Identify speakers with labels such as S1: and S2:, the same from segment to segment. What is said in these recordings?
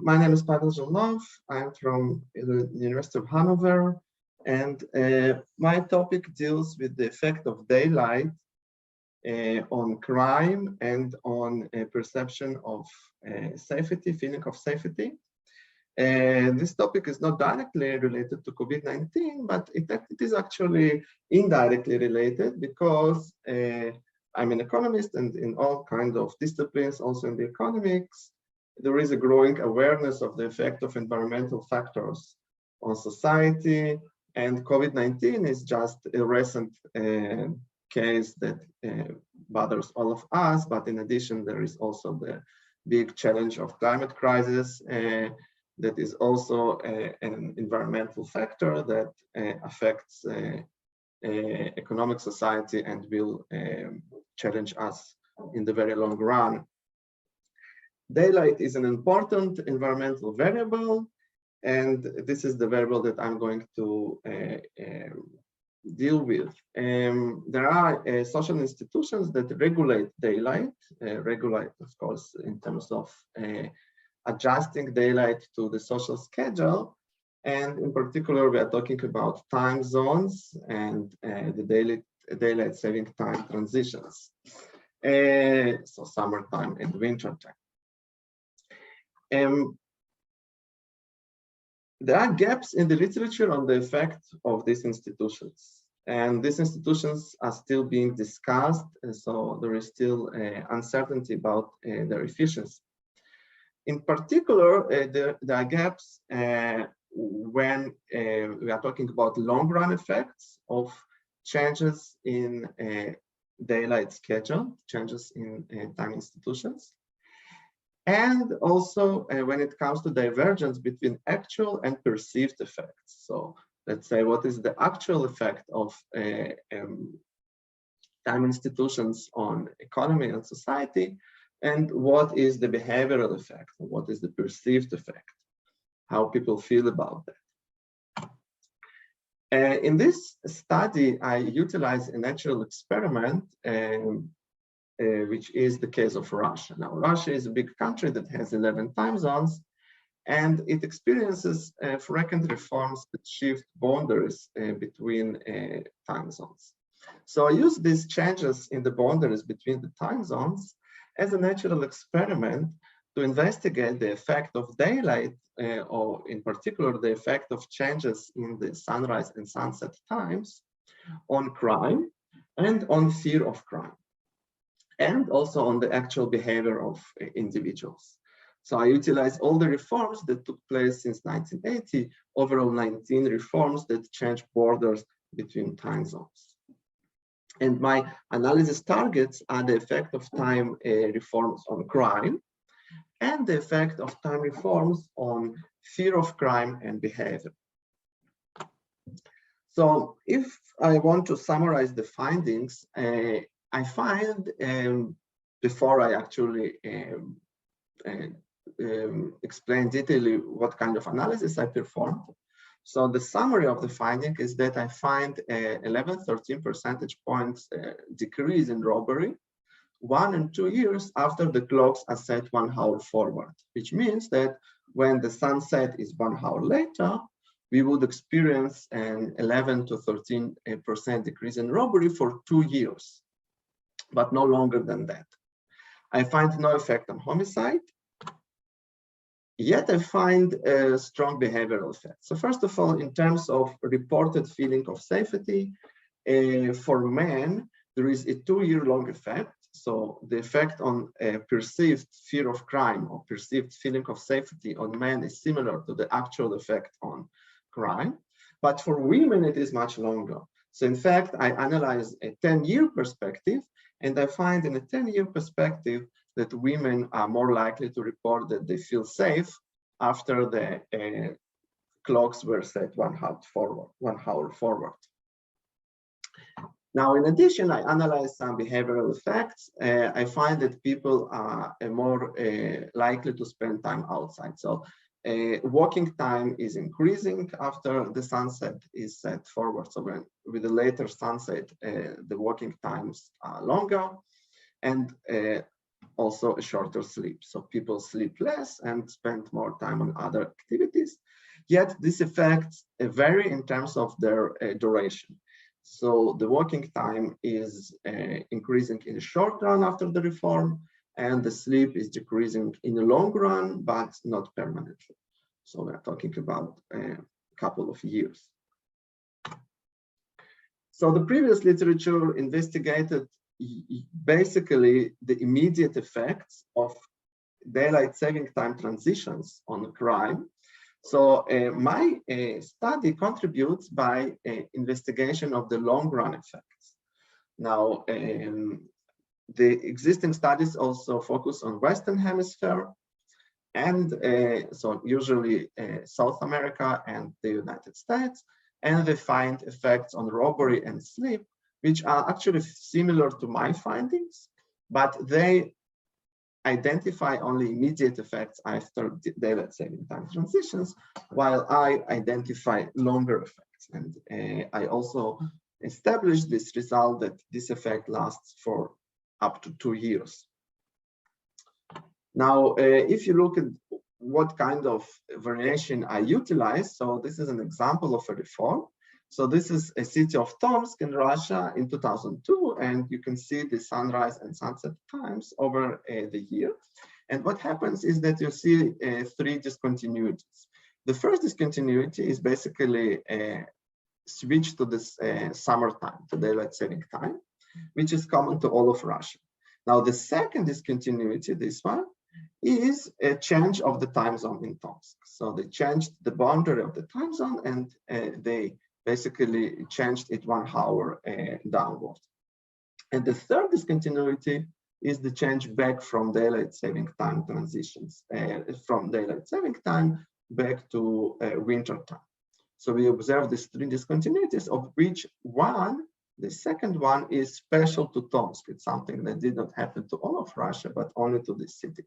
S1: My name is Pavel Jelnov. I'm from the University of Hanover, and my topic deals with the effect of daylight on crime and on perception of safety, feeling of safety. This topic is not directly related to COVID-19, but it is actually indirectly related because I'm an economist, and in all kinds of disciplines, also in the economics, there is a growing awareness of the effect of environmental factors on society, and COVID-19 is just a recent case that bothers all of us. But in addition, there is also the big challenge of climate crisis that is also an environmental factor that affects economic society and will challenge us in the very long run. Daylight is an important environmental variable, and this is the variable that I'm going to deal with. There are social institutions that regulate daylight, regulate, of course, in terms of adjusting daylight to the social schedule. And in particular, we are talking about time zones and the daylight saving time transitions. So summertime and wintertime. There are gaps in the literature on the effect of these institutions, and these institutions are still being discussed, and so there is still uncertainty about their efficiency. In particular, there are gaps when we are talking about long-run effects of changes in daylight schedule, changes in time institutions. And also when it comes to divergence between actual and perceived effects. So let's say, what is the actual effect of time institutions on economy and society, and what is the behavioral effect, what is the perceived effect, how people feel about that. In this study, I utilize a natural experiment, which is the case of Russia. Now, Russia is a big country that has 11 time zones, and it experiences frequent reforms that shift boundaries between time zones. So I use these changes in the boundaries between the time zones as a natural experiment to investigate the effect of daylight, or in particular, the effect of changes in the sunrise and sunset times on crime and on fear of crime, and also on the actual behavior of individuals. So I utilize all the reforms that took place since 1980, overall 19 reforms that change borders between time zones. And my analysis targets are the effect of time reforms on crime and the effect of time reforms on fear of crime and behavior. So if I want to summarize the findings, I find, before I actually explain detailedly what kind of analysis I performed. So the summary of the finding is that I find 11-13 percentage points decrease in robbery 1 and 2 years after the clocks are set 1 hour forward, which means that when the sunset is 1 hour later, we would experience an 11 to 13% decrease in robbery for 2 years, but no longer than that. I find no effect on homicide, yet I find a strong behavioral effect. So first of all, in terms of reported feeling of safety, for men, there is a 2-year-long effect. So the effect on perceived fear of crime or perceived feeling of safety on men is similar to the actual effect on crime. But for women, it is much longer. So in fact, I analyze a 10-year perspective, and I find in a 10-year perspective that women are more likely to report that they feel safe after the clocks were set 1 hour forward. Now, in addition, I analyze some behavioral effects. I find that people are more likely to spend time outside. So walking time is increasing after the sunset is set forward. So with the later sunset, the walking times are longer. And also a shorter sleep. So people sleep less and spend more time on other activities. Yet these effects vary in terms of their duration. So the working time is increasing in the short run after the reform, and the sleep is decreasing in the long run, but not permanently. So we're talking about a couple of years. So the previous literature investigated basically the immediate effects of daylight saving time transitions on crime. So my study contributes by investigation of the long run effects. Now, the existing studies also focus on Western Hemisphere, and so usually South America and the United States, and they find effects on robbery and sleep, which are actually similar to my findings, but they identify only immediate effects after daylight saving time transitions, while I identify longer effects. And I also established this result that this effect lasts for up to 2 years. Now, if you look at what kind of variation I utilize, so this is an example of a reform. So this is a city of Tomsk in Russia in 2002, and you can see the sunrise and sunset times over the year. And what happens is that you see 3 discontinuities. The first discontinuity is basically a switch to this summertime, to daylight saving time, which is common to all of Russia. Now, the second discontinuity, this one, is a change of the time zone in Tomsk. So they changed the boundary of the time zone, and they basically changed it 1 hour downward. And the third discontinuity is the change back from daylight saving time transitions, from daylight saving time back to winter time. So we observe these 3 discontinuities, of which one, the second one, is special to Tomsk. It's something that did not happen to all of Russia, but only to this city.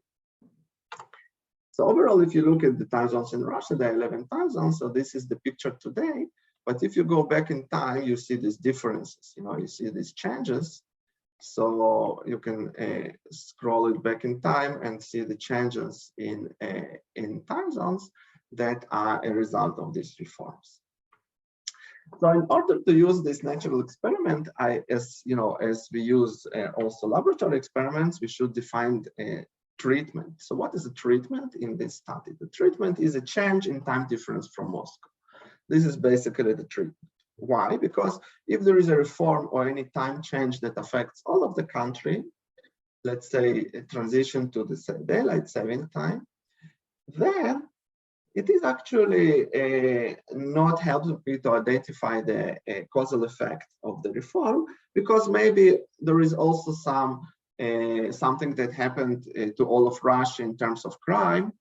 S1: So overall, if you look at the time zones in Russia, there are 11 time zones. So this is the picture today. But if you go back in time, you see these differences. You see these changes. So you can scroll it back in time and see the changes in time zones that are a result of these reforms. So in order to use this natural experiment, as we use also laboratory experiments, we should define a treatment. So what is a treatment in this study? The treatment is a change in time difference from Moscow. This is basically the treatment. Why? Because if there is a reform or any time change that affects all of the country, let's say a transition to the daylight saving time, then it is actually not helpful to identify the causal effect of the reform, because maybe there is also something that happened to all of Russia in terms of crime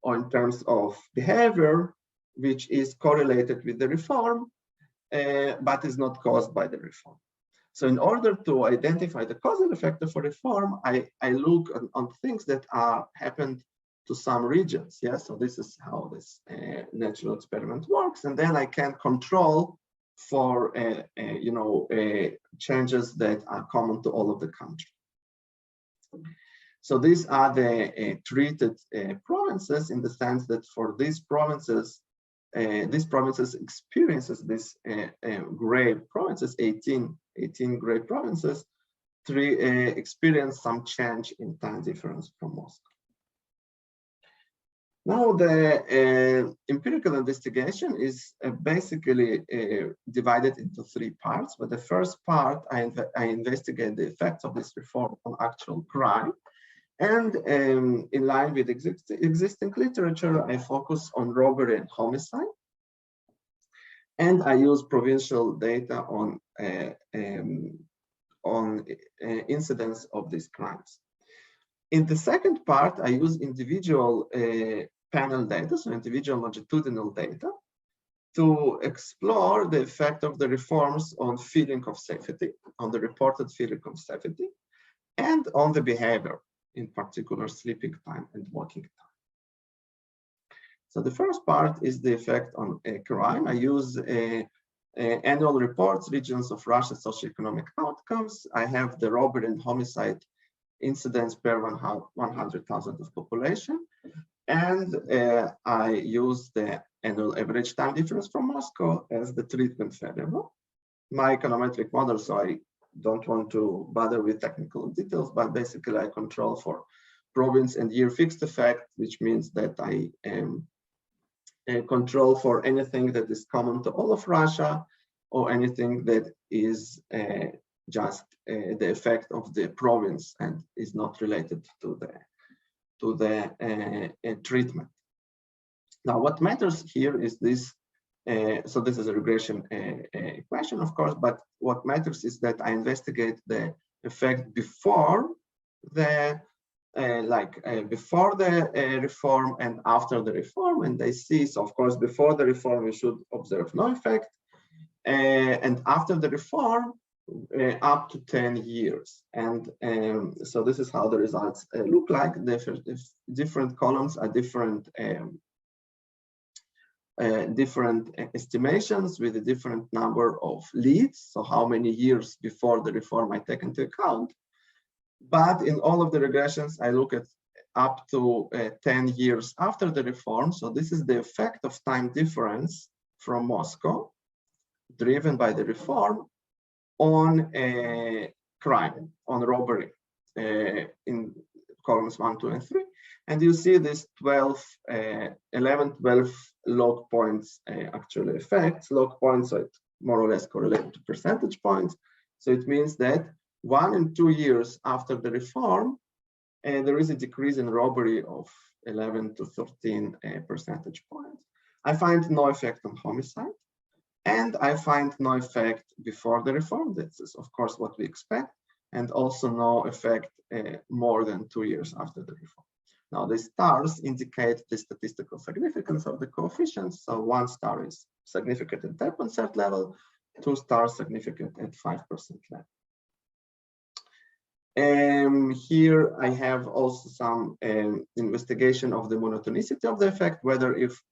S1: or in terms of behavior, which is correlated with the reform, but is not caused by the reform. So in order to identify the causal effect of a reform, I look on things that happened to some regions. Yeah, so this is how this natural experiment works, and then I can control for changes that are common to all of the country. So these are the treated provinces, in the sense that for these provinces experiences this gray provinces, 18 gray provinces, experience some change in time difference from Moscow. Now, the empirical investigation is basically divided into 3 parts. But the first part, I investigate the effects of this reform on actual crime. And in line with existing literature, I focus on robbery and homicide. And I use provincial data on incidence of these crimes. In the second part, I use individual panel data, so individual longitudinal data, to explore the effect of the reforms on feeling of safety, on the reported feeling of safety, and on the behavior, in particular sleeping time and working time. So the first part is the effect on crime. I use annual reports, regions of Russia, socioeconomic outcomes. I have the robbery and homicide incidents per 100,000 of population. And I use the annual average time difference from Moscow as the treatment variable. My econometric model, so I don't want to bother with technical details, but basically I control for province and year fixed effect, which means that I control for anything that is common to all of Russia, or anything that is just the effect of the province and is not related to the treatment. Now, what matters here is this. So this is a regression equation, of course, but what matters is that I investigate the effect before the before the reform and after the reform, and I see. So of course, before the reform, we should observe no effect, and after the reform, up to 10 years. And so this is how the results look like. The different columns are different estimations with a different number of leads. So how many years before the reform I take into account. But in all of the regressions, I look at up to 10 years after the reform. So this is the effect of time difference from Moscow, driven by the reform, on crime, on robbery, in columns 1, 2, and 3. And you see this 11, 12 log points actually effects. Log points, so it more or less correlate to percentage points. So it means that 1 and 2 years after the reform, there is a decrease in robbery of 11 to 13 percentage points. I find no effect on homicide, and I find no effect before the reform. This is, of course, what we expect, and also no effect more than 2 years after the reform. Now, the stars indicate the statistical significance of the coefficients. So 1 star is significant at 10% level, 2 stars significant at 5% level. Here I have also some investigation of the monotonicity of the effect, whether if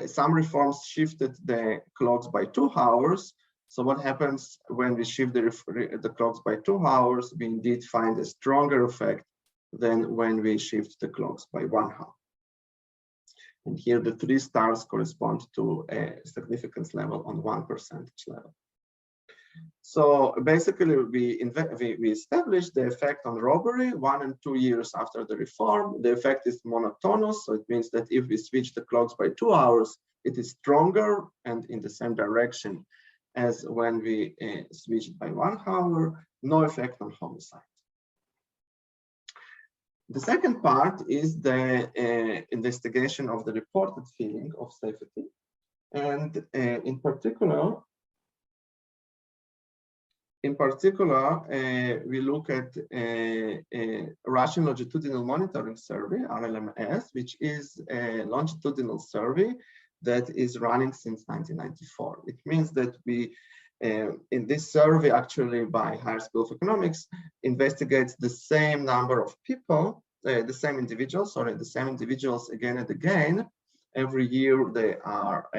S1: some reforms shifted the clocks by 2 hours. So what happens when we shift the clocks by 2 hours? We indeed find a stronger effect than when we shift the clocks by 1 hour. And here the 3 stars correspond to a significance level on 1% level. So basically, we established the effect on robbery 1 and 2 years after the reform. The effect is monotonous, so it means that if we switch the clocks by 2 hours, it is stronger and in the same direction as when we switch it by 1 hour. No effect on homicide. The second part is the investigation of the reported feeling of safety, and in particular, we look at a Russian longitudinal monitoring survey, RLMS, which is a longitudinal survey that is running since 1994. It means that we, in this survey, actually by Higher School of Economics, investigates the same number of people, the same individuals again and again. Every year they are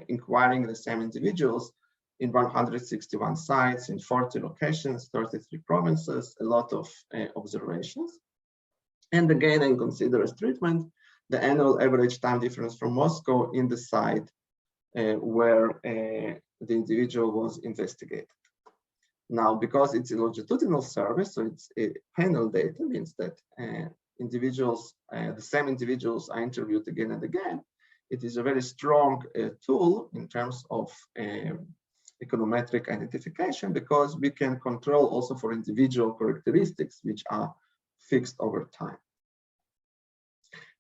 S1: inquiring the same individuals in 161 sites, in 40 locations, 33 provinces, a lot of observations. And again, I consider as treatment the annual average time difference from Moscow in the site where the individual was investigated. Now, because it's a longitudinal survey, so it's a panel data, means that individuals, the same individuals are interviewed again and again. It is a very strong tool in terms of econometric identification, because we can control also for individual characteristics which are fixed over time.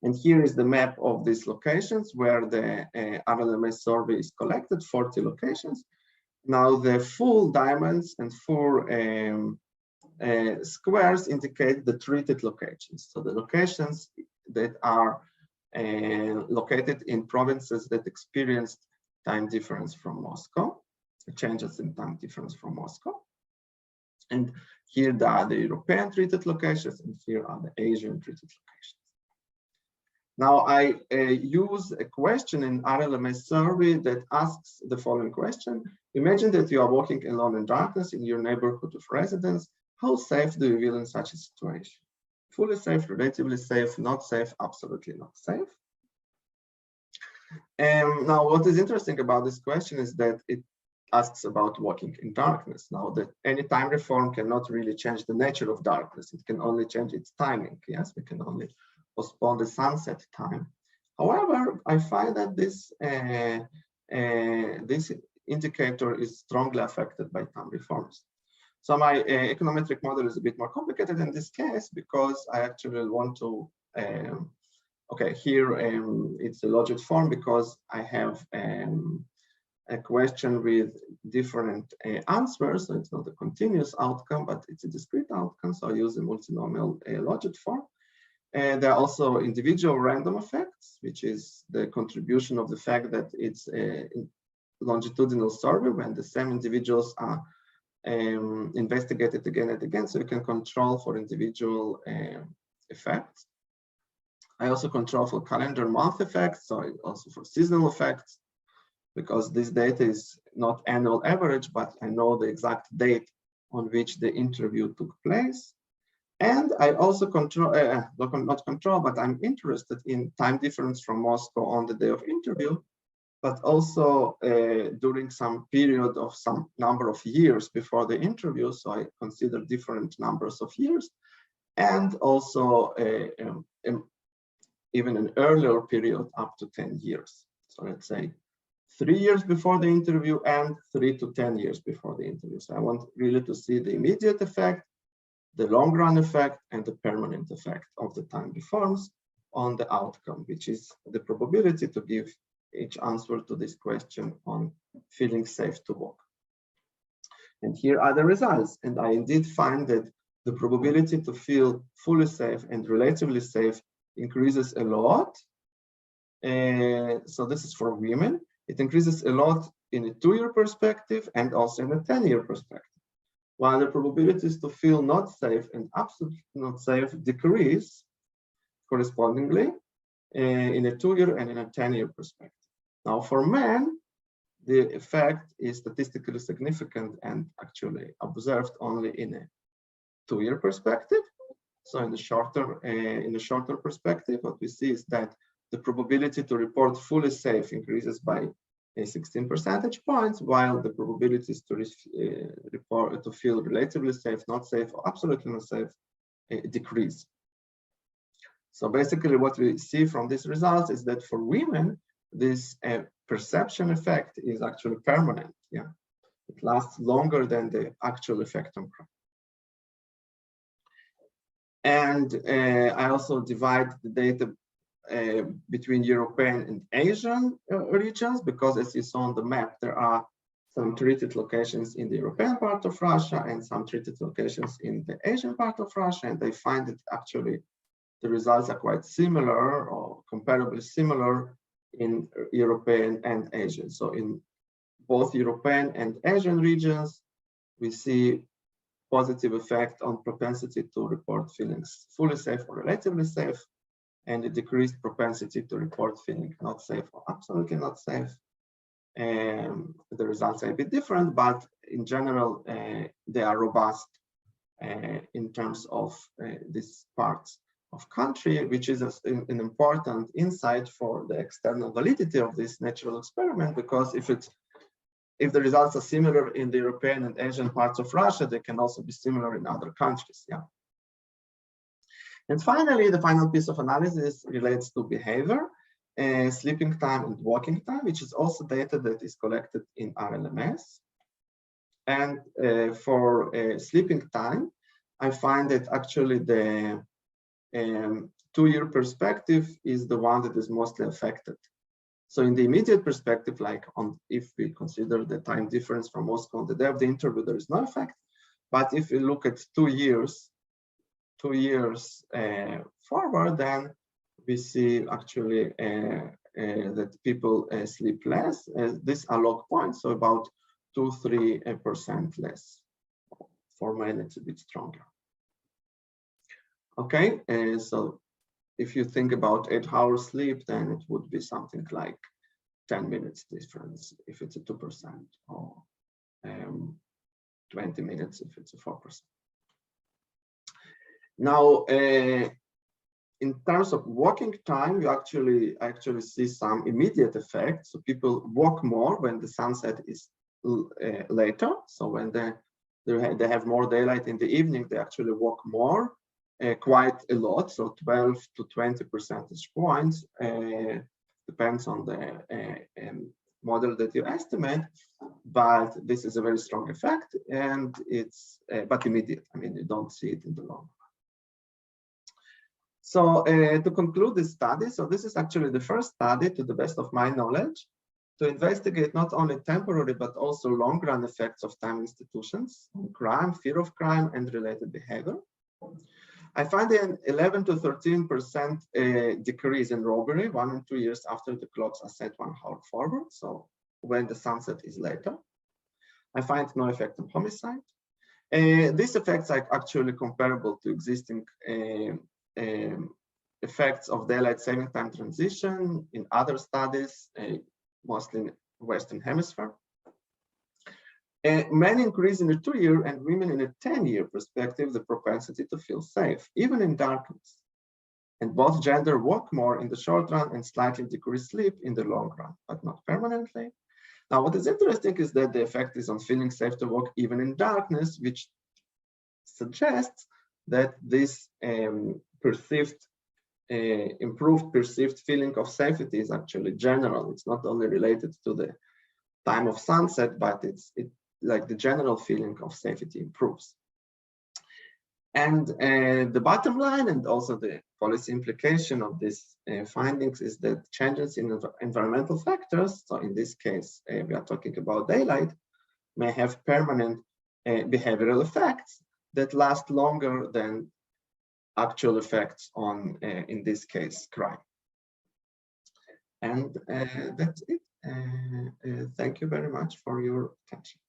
S1: And here is the map of these locations where the RLMS survey is collected, 40 locations. Now the full diamonds and full squares indicate the treated locations. So the locations that are located in provinces that experienced time difference from Moscow, changes in time difference from Moscow. And here are the European treated locations, and here are the Asian treated locations. Now I use a question in RLMS survey that asks the following question. Imagine that you are walking alone in darkness in your neighborhood of residence. How safe do you feel in such a situation? Fully safe, relatively safe, not safe, absolutely not safe. And now what is interesting about this question is that it asks about walking in darkness. Now that any time reform cannot really change the nature of darkness, it can only change its timing. Yes, we can only postpone the sunset time. However, I find that this indicator is strongly affected by time reforms. So my econometric model is a bit more complicated in this case because I actually want to, okay, here it's a logit form because I have a question with different answers. So it's not a continuous outcome, but it's a discrete outcome. So I use a multinomial logit form. And there are also individual random effects, which is the contribution of the fact that it's a longitudinal survey when the same individuals are investigated again and again. So you can control for individual effects. I also control for calendar month effects, so also for seasonal effects, because this data is not annual average, but I know the exact date on which the interview took place. And I also control, not control, but I'm interested in time difference from Moscow on the day of interview, but also during some period of some number of years before the interview. So I consider different numbers of years, and also even an earlier period up to 10 years. So let's say 3 years before the interview and 3 to 10 years before the interview. So I want really to see the immediate effect, the long run effect, and the permanent effect of the time reforms on the outcome, which is the probability to give each answer to this question on feeling safe to walk. And here are the results. And I indeed find that the probability to feel fully safe and relatively safe increases a lot. So this is for women. It increases a lot in a 2-year perspective and also in a 10-year perspective, while the probabilities to feel not safe and absolutely not safe decrease correspondingly in a 2-year and in a 10-year perspective. Now for men, the effect is statistically significant and actually observed only in a 2-year perspective. So in the shorter perspective, what we see is that the probability to report fully safe increases by 16 percentage points, while the probabilities to feel relatively safe, not safe, or absolutely not safe decrease. So basically what we see from these results is that for women, this perception effect is actually permanent. Yeah, it lasts longer than the actual effect on crime. And I also divide the data between European and Asian regions, because as you saw on the map, there are some treated locations in the European part of Russia and some treated locations in the Asian part of Russia, and they find that actually the results are quite similar or comparably similar in European and Asian. So in both European and Asian regions, we see positive effect on propensity to report feelings fully safe or relatively safe, and a decreased propensity to report feeling not safe or absolutely not safe. The results are a bit different, but in general, they are robust in terms of these parts of country, which is an important insight for the external validity of this natural experiment, because if the results are similar in the European and Asian parts of Russia, they can also be similar in other countries. Yeah. And finally, the final piece of analysis relates to behavior, sleeping time and walking time, which is also data that is collected in RLMS. And for sleeping time, I find that actually the 2-year perspective is the one that is mostly affected. So in the immediate perspective, like if we consider the time difference from Moscow on the day of the interview, there is no effect. But if we look at 2 years forward, then we see actually that people sleep less. These are log points, so about 2-3% less. For men, it's a bit stronger. Okay, so if you think about 8 hours sleep, then it would be something like 10 minutes difference if it's a 2%, or 20 minutes if it's a 4%. Now, in terms of walking time, you actually see some immediate effects. So people walk more when the sunset is later. So when they have more daylight in the evening, they actually walk more, quite a lot. So 12 to 20 percentage points, depends on the model that you estimate. But this is a very strong effect, and it's but immediate. I mean, you don't see it in the long run. So to conclude this study, so this is actually the first study, to the best of my knowledge, to investigate not only temporary but also long-run effects of time institutions on crime, fear of crime, and related behavior. I find an 11 to 13% decrease in robbery 1 and 2 years after the clocks are set 1 hour forward, so when the sunset is later. I find no effect on homicide. These effects are actually comparable to existing effects of daylight saving time transition in other studies, mostly in Western Hemisphere. Men increase in a 2-year and women in a 10-year perspective the propensity to feel safe, even in darkness. And both gender walk more in the short run and slightly decrease sleep in the long run, but not permanently. Now, what is interesting is that the effect is on feeling safe to walk even in darkness, which suggests that this improved perceived feeling of safety is actually general. It's not only related to the time of sunset, but it's like the general feeling of safety improves. And the bottom line, and also the policy implication of these findings, is that changes in environmental factors, so in this case we are talking about daylight, may have permanent behavioral effects that last longer than actual effects on, in this case, crime. And that's it. Thank you very much for your attention.